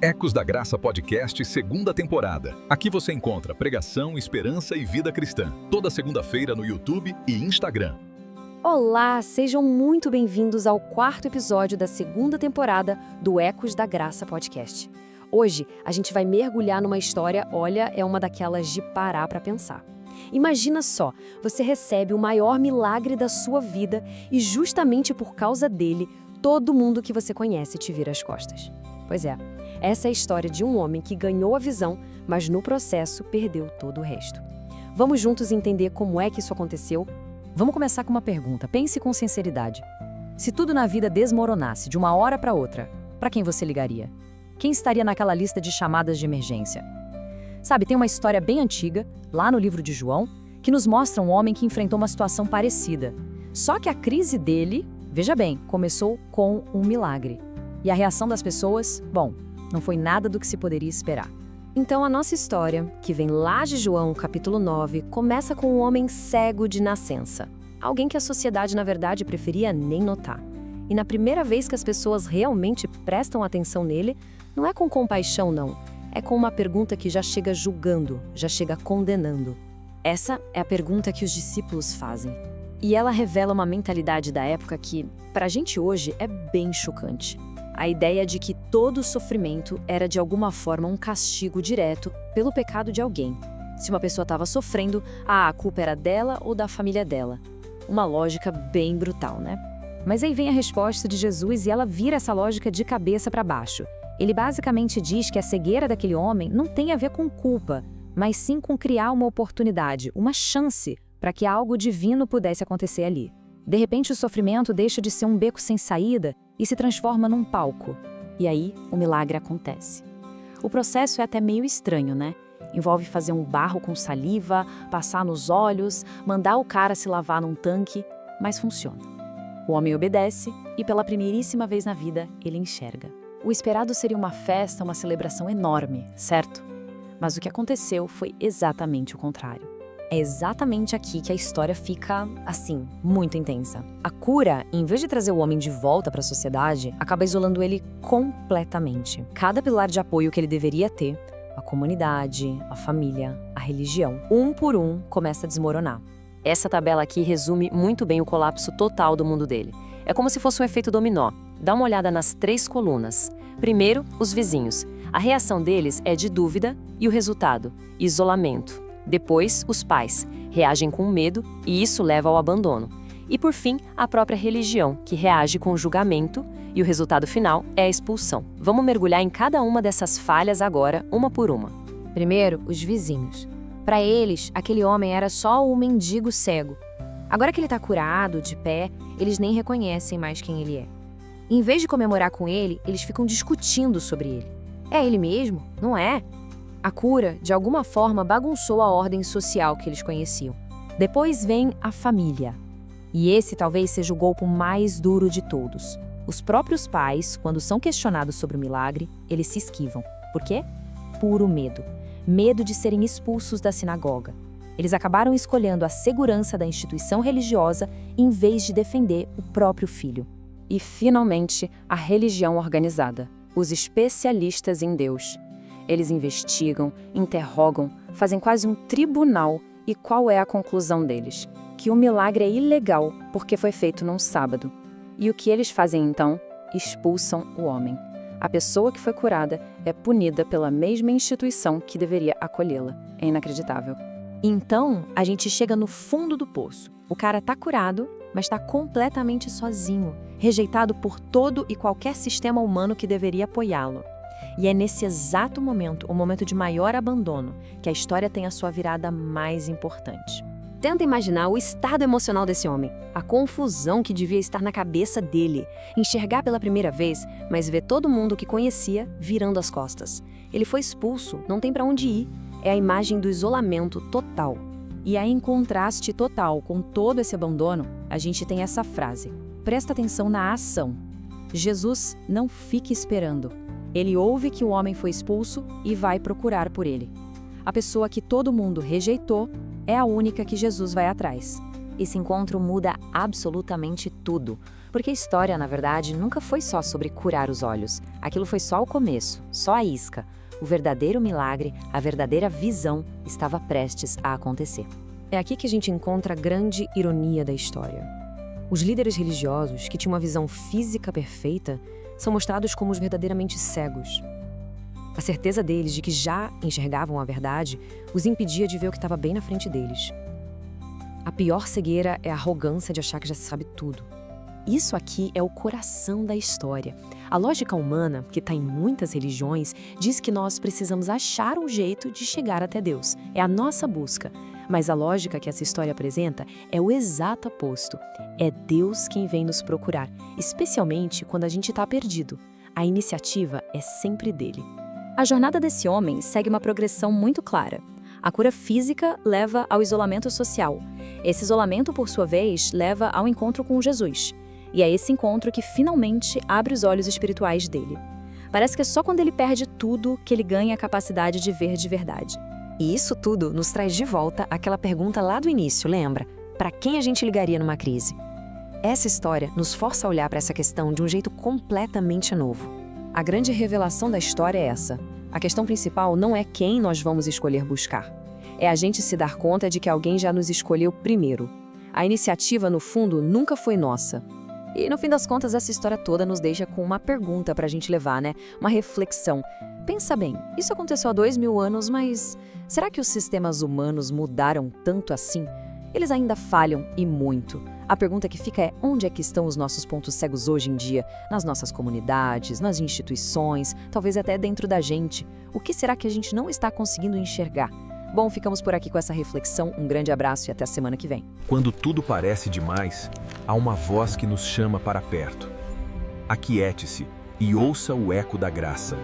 Ecos da Graça Podcast, segunda temporada. Aqui você encontra pregação, esperança e vida cristã. Toda segunda-feira no YouTube e Instagram. Olá, sejam muito bem-vindos ao quarto episódio da segunda temporada do Ecos da Graça Podcast. Hoje, a gente vai mergulhar numa história, olha, é uma daquelas de parar para pensar. Imagina só, você recebe o maior milagre da sua vida e justamente por causa dele, todo mundo que você conhece te vira as costas. Pois é, essa é a história de um homem que ganhou a visão, mas no processo perdeu todo o resto. Vamos juntos entender como é que isso aconteceu? Vamos começar com uma pergunta, pense com sinceridade. Se tudo na vida desmoronasse de uma hora para outra, para quem você ligaria? Quem estaria naquela lista de chamadas de emergência? Sabe, tem uma história bem antiga, lá no livro de João, que nos mostra um homem que enfrentou uma situação parecida. Só que a crise dele, veja bem, começou com um milagre. E a reação das pessoas, bom, não foi nada do que se poderia esperar. Então a nossa história, que vem lá de João, capítulo 9, começa com um homem cego de nascença. Alguém que a sociedade, na verdade, preferia nem notar. E na primeira vez que as pessoas realmente prestam atenção nele, não é com compaixão, não. É com uma pergunta que já chega julgando, já chega condenando. Essa é a pergunta que os discípulos fazem. E ela revela uma mentalidade da época que, pra gente hoje, é bem chocante. A ideia de que todo sofrimento era de alguma forma um castigo direto pelo pecado de alguém. Se uma pessoa estava sofrendo, a culpa era dela ou da família dela. Uma lógica bem brutal, né? Mas aí vem a resposta de Jesus e ela vira essa lógica de cabeça para baixo. Ele basicamente diz que a cegueira daquele homem não tem a ver com culpa, mas sim com criar uma oportunidade, uma chance para que algo divino pudesse acontecer ali. De repente, o sofrimento deixa de ser um beco sem saída e se transforma num palco. E aí, o milagre acontece. O processo é até meio estranho, né? Envolve fazer um barro com saliva, passar nos olhos, mandar o cara se lavar num tanque, mas funciona. O homem obedece e, pela primeiríssima vez na vida, ele enxerga. O esperado seria uma festa, uma celebração enorme, certo? Mas o que aconteceu foi exatamente o contrário. É exatamente aqui que a história fica, assim, muito intensa. A cura, em vez de trazer o homem de volta para a sociedade, acaba isolando ele completamente. Cada pilar de apoio que ele deveria ter, a comunidade, a família, a religião, um por um, começa a desmoronar. Essa tabela aqui resume muito bem o colapso total do mundo dele. É como se fosse um efeito dominó. Dá uma olhada nas 3 colunas. Primeiro, os vizinhos. A reação deles é de dúvida e o resultado, isolamento. Depois, os pais reagem com medo e isso leva ao abandono. E por fim, a própria religião, que reage com julgamento e o resultado final é a expulsão. Vamos mergulhar em cada uma dessas falhas agora, uma por uma. Primeiro, os vizinhos. Para eles, aquele homem era só um mendigo cego. Agora que ele está curado, de pé, eles nem reconhecem mais quem ele é. Em vez de comemorar com ele, eles ficam discutindo sobre ele. É ele mesmo? Não é? A cura, de alguma forma, bagunçou a ordem social que eles conheciam. Depois vem a família. E esse talvez seja o golpe mais duro de todos. Os próprios pais, quando são questionados sobre o milagre, eles se esquivam. Por quê? Puro medo. Medo de serem expulsos da sinagoga. Eles acabaram escolhendo a segurança da instituição religiosa em vez de defender o próprio filho. E, finalmente, a religião organizada. Os especialistas em Deus. Eles investigam, interrogam, fazem quase um tribunal. E qual é a conclusão deles? Que o milagre é ilegal porque foi feito num sábado. E o que eles fazem então? Expulsam o homem. A pessoa que foi curada é punida pela mesma instituição que deveria acolhê-la. É inacreditável. Então, a gente chega no fundo do poço. O cara está curado, mas está completamente sozinho, rejeitado por todo e qualquer sistema humano que deveria apoiá-lo. E é nesse exato momento, o momento de maior abandono, que a história tem a sua virada mais importante. Tenta imaginar o estado emocional desse homem, a confusão que devia estar na cabeça dele, enxergar pela primeira vez, mas ver todo mundo que conhecia virando as costas. Ele foi expulso, não tem para onde ir. É a imagem do isolamento total. E aí, em contraste total com todo esse abandono, a gente tem essa frase. Presta atenção na ação. Jesus não fica esperando. Ele ouve que o homem foi expulso e vai procurar por ele. A pessoa que todo mundo rejeitou é a única que Jesus vai atrás. Esse encontro muda absolutamente tudo, Porque a história, na verdade, nunca foi só sobre curar os olhos. Aquilo foi só o começo, só a isca. O verdadeiro milagre, a verdadeira visão, estava prestes a acontecer. É aqui que a gente encontra a grande ironia da história. Os líderes religiosos, que tinham uma visão física perfeita, são mostrados como os verdadeiramente cegos. A certeza deles de que já enxergavam a verdade os impedia de ver o que estava bem na frente deles. A pior cegueira é a arrogância de achar que já se sabe tudo. Isso aqui é o coração da história. A lógica humana, que está em muitas religiões, diz que nós precisamos achar um jeito de chegar até Deus. É a nossa busca. Mas a lógica que essa história apresenta é o exato oposto. É Deus quem vem nos procurar, especialmente quando a gente está perdido. A iniciativa é sempre dele. A jornada desse homem segue uma progressão muito clara. A cura física leva ao isolamento social. Esse isolamento, por sua vez, leva ao encontro com Jesus. E é esse encontro que finalmente abre os olhos espirituais dele. Parece que é só quando ele perde tudo que ele ganha a capacidade de ver de verdade. E isso tudo nos traz de volta aquela pergunta lá do início, lembra? Para quem a gente ligaria numa crise? Essa história nos força a olhar para essa questão de um jeito completamente novo. A grande revelação da história é essa. A questão principal não é quem nós vamos escolher buscar. É a gente se dar conta de que alguém já nos escolheu primeiro. A iniciativa, no fundo, nunca foi nossa. E, no fim das contas, essa história toda nos deixa com uma pergunta pra gente levar, né? Uma reflexão. Pensa bem, isso aconteceu há 2000 anos, mas será que os sistemas humanos mudaram tanto assim? Eles ainda falham, e muito. A pergunta que fica é: onde é que estão os nossos pontos cegos hoje em dia? Nas nossas comunidades, nas instituições, talvez até dentro da gente. O que será que a gente não está conseguindo enxergar? Bom, ficamos por aqui com essa reflexão. Um grande abraço e até a semana que vem. Quando tudo parece demais, há uma voz que nos chama para perto. Aquiete-se e ouça o eco da graça.